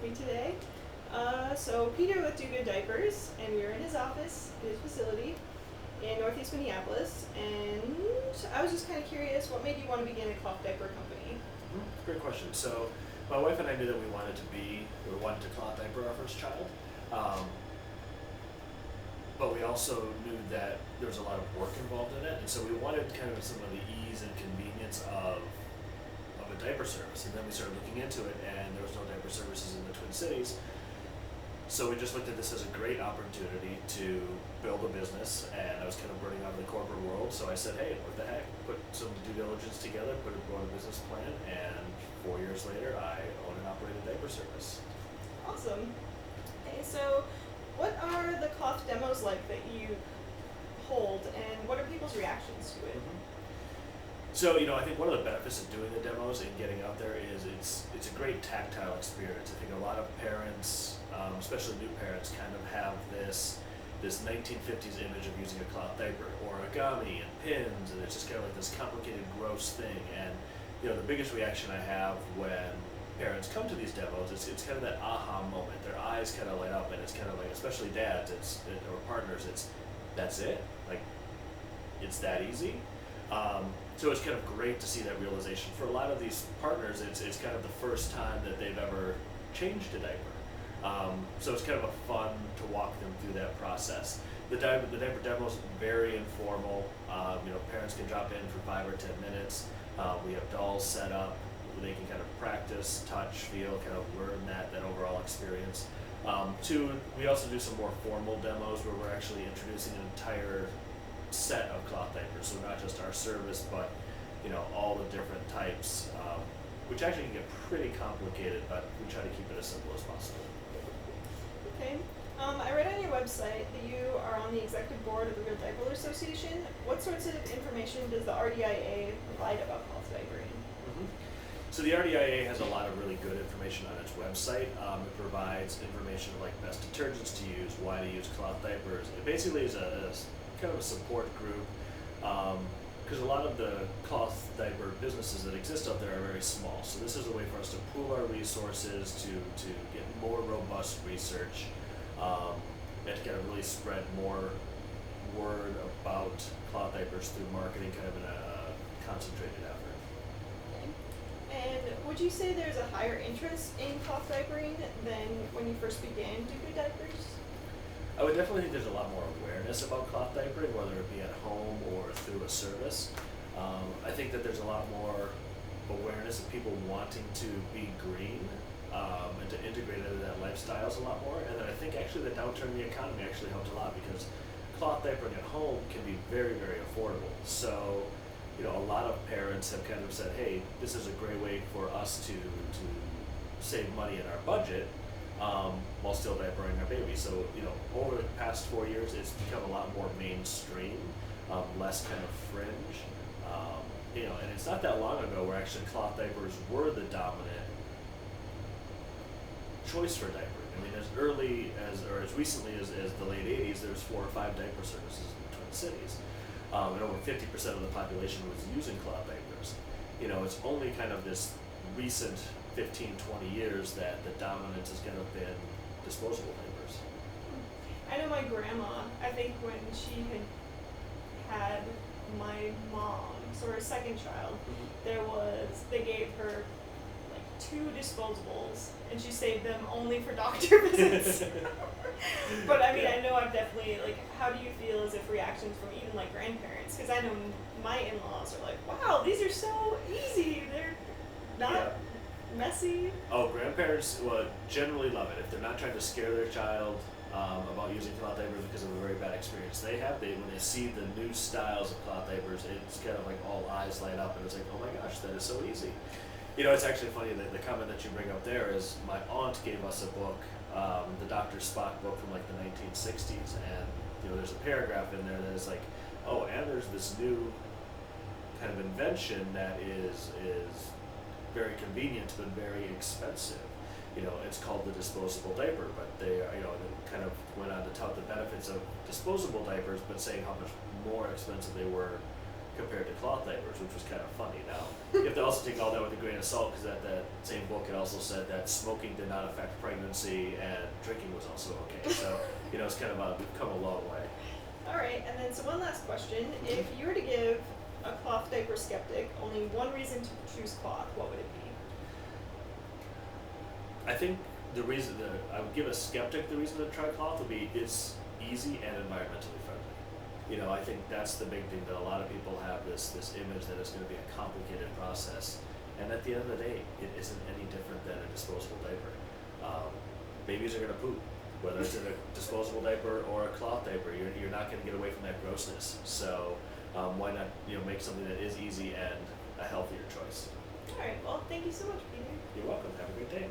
me today. So Peter with Do Good Diapers, and we are in his office, his facility, in Northeast Minneapolis. And I was just kind of curious, what made you want to begin a cloth diaper company? Great question. So, my wife and I knew that we wanted to cloth diaper our first child, but we also knew that there was a lot of work involved in it, and so we wanted kind of some of the ease and convenience of a diaper service. And then we started looking into it, and there was no diaper services in the Twin Cities. So we just looked at this as a great opportunity to build a business, and I was kind of burning out of the corporate world, so I said, hey, what the heck, put some due diligence together, put a business plan, and 4 years later, I own and operate a diaper service. Awesome. Okay, so what are the cloth demos like that you hold, and what are people's reactions to it? So, I think one of the benefits of doing the demos and getting out there is it's a great tactile experience. I think a lot of parents, especially new parents, kind of have this 1950s image of using a cloth diaper, origami and pins, and it's just kind of like this complicated, gross thing. And the biggest reaction I have when parents come to these demos, it's kind of that aha moment. Their eyes kind of light up, and it's kind of like, especially dads, or partners, that's it, like it's that easy. So it's kind of great to see that realization. For a lot of these partners, it's kind of the first time that they've ever changed a diaper. So it's kind of a fun to walk them through that process. The diaper demo is very informal. Parents can drop in for 5 or 10 minutes. We have dolls set up where they can kind of practice, touch, feel, kind of learn that overall experience. Two, we also do some more formal demos where we're actually introducing an entire set of cloth diapers, so not just our service, but all the different types, which actually can get pretty complicated, but we try to keep it as simple as possible. Okay. I read on your website that you are on the executive board of the Real Diaper Association. What sorts of information does the RDIA provide about cloth diapering? So the RDIA has a lot of really good information on its website. It provides information like best detergents to use, why to use cloth diapers. It basically is a kind of a support group, because a lot of the cloth diaper businesses that exist out there are very small. So this is a way for us to pool our resources to get more robust research, and to kind of really spread more word about cloth diapers through marketing, kind of in a concentrated effort. And would you say there's a higher interest in cloth diapering than when you first began Do Good Diapers? I would definitely think there's a lot more awareness about cloth diapering, whether it be at home or through a service. I think that there's a lot more awareness of people wanting to be green, and to integrate into that lifestyles a lot more. And then I think actually the downturn in the economy actually helped a lot, because cloth diapering at home can be very, very affordable. So, a lot of parents have kind of said, hey, this is a great way for us to save money in our budget, while still diapering our baby. So, over the past 4 years, it's become a lot more mainstream, less kind of fringe. And it's not that long ago where actually cloth diapers were the dominant choice for diapering. I mean, as recently as the late 80s, there was 4 or 5 diaper services in the Twin Cities. And over 50% of the population was using cloth diapers. It's only kind of this recent 15, 20 years that the dominance has kind of been disposable diapers. I know my grandma, I think when she had my mom, so her second child, they gave her like 2 disposables, and she saved them only for doctor visits. But I mean, Yeah. I know I've definitely, how do you feel as if reactions from even like grandparents? Because I know my in-laws are like, wow, these are so easy. They're not messy. Oh, grandparents generally love it. If they're not trying to scare their child about using cloth diapers because of a very bad experience they have, when they see the new styles of cloth diapers, it's kind of like all eyes light up, and it's like, oh my gosh, that is so easy. It's actually funny that the comment that you bring up there is my aunt gave us a book, the Dr. Spock book from like the 1960s, and there's a paragraph in there that is like, oh, and there's this new kind of invention that is very convenient but very expensive. It's called the disposable diaper, but they kind of went on to tout the benefits of disposable diapers, but saying how much more expensive they were compared to cloth diapers, which was kind of funny. Now you have to also take all that with a grain of salt, because that same book it also said that smoking did not affect pregnancy and drinking was also okay. So it's kind of we've come a long way. All right, and then so one last question: if you were to give a cloth diaper skeptic only one reason to choose cloth, what would it be? I think the reason that I would give a skeptic the reason to try cloth would be it's easy and environmentally friendly. I think that's the big thing, that a lot of people have this image that it's going to be a complicated process, and at the end of the day, it isn't any different than a disposable diaper. Babies are going to poop, whether it's in a disposable diaper or a cloth diaper. You're not going to get away from that grossness. So why not make something that is easy and a healthier choice? All right. Well, thank you so much, Peter. You're welcome. Have a great day.